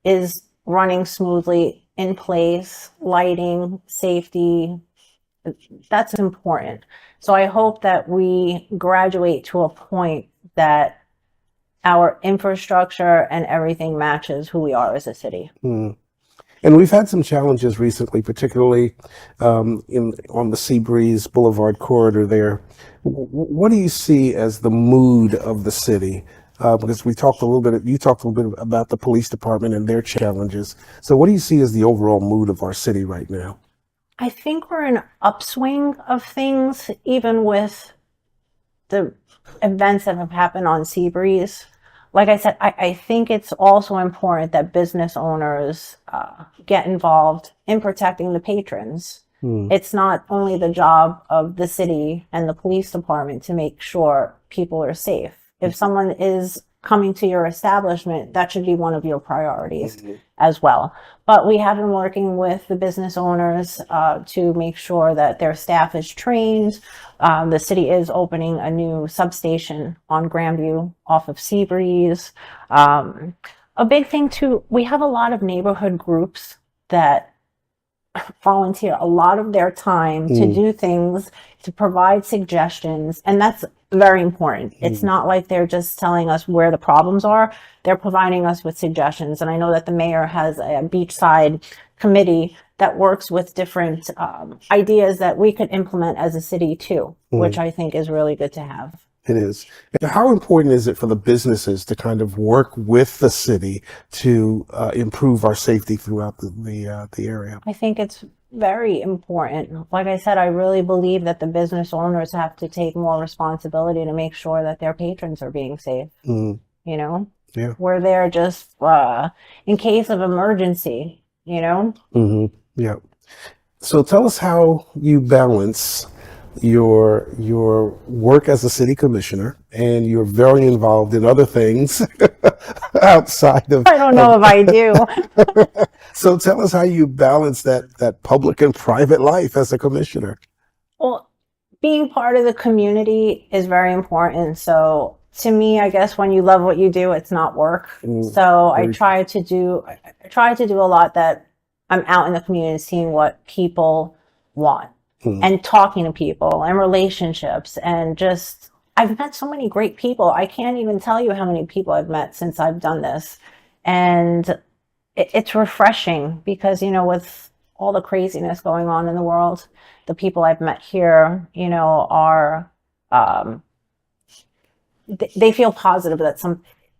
is running smoothly in place, lighting, safety, that's important. So I hope that we graduate to a point that our infrastructure and everything matches who we are as a city. Mm. And we've had some challenges recently, particularly in on the Seabreeze Boulevard corridor there. What do you see as the mood of the city? Because we talked a little bit, you talked a little bit about the police department and their challenges. So what do you see as the overall mood of our city right now? I think we're in an upswing of things, even with the events that have happened on Seabreeze. Like I said, I think it's also important that business owners get involved in protecting the patrons. Hmm. It's not only the job of the city and the police department to make sure people are safe. If someone is coming to your establishment, that should be one of your priorities as well. But we have been working with the business owners to make sure that their staff is trained. The city is opening a new substation on Grandview off of Seabreeze. A big thing too, we have a lot of neighborhood groups that volunteer a lot of their time to do things, to provide suggestions, and that's very important. It's not like they're just telling us where the problems are. They're providing us with suggestions. And I know that the mayor has a beachside committee that works with different ideas that we could implement as a city too, which I think is really good to have. It is. How important is it for the businesses to kind of work with the city to improve our safety throughout the area? I think it's very important. Like I said, I really believe that the business owners have to take more responsibility to make sure that their patrons are being safe. Mm. You know, Yeah. we're there just in case of emergency, you know? Hmm. Yeah. So tell us how you balance your work as a city commissioner, and you're very involved in other things outside of, I don't know if I do. so tell us how you balance that public and private life as a commissioner. Well, being part of the community is very important. So to me, I guess when you love what you do, it's not work. So I try to do a lot that I'm out in the community seeing what people want and talking to people and relationships, and just I've met so many great people. I can't even tell you how many people I've met since I've done this. And it's refreshing because, you know, with all the craziness going on in the world, the people I've met here, you know, are they feel positive that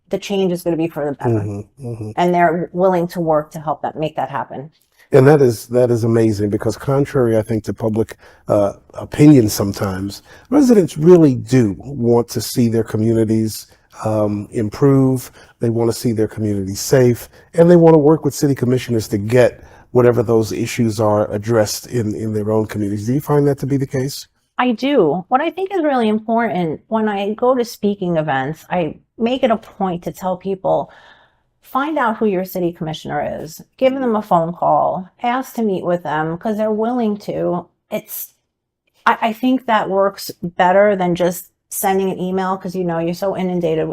the change is going to be for the better, and they're willing to work to help that make that happen. And that is amazing, because contrary, I think, to public opinion, sometimes residents really do want to see their communities improve. They want to see their communities safe, and they want to work with city commissioners to get whatever those issues are addressed in their own communities. Do you find that to be the case? I do. What I think is really important when I go to speaking events, I make it a point to tell people, find out who your city commissioner is, give them a phone call, ask to meet with them because they're willing to. I think that works better than just sending an email because, you know, you're so inundated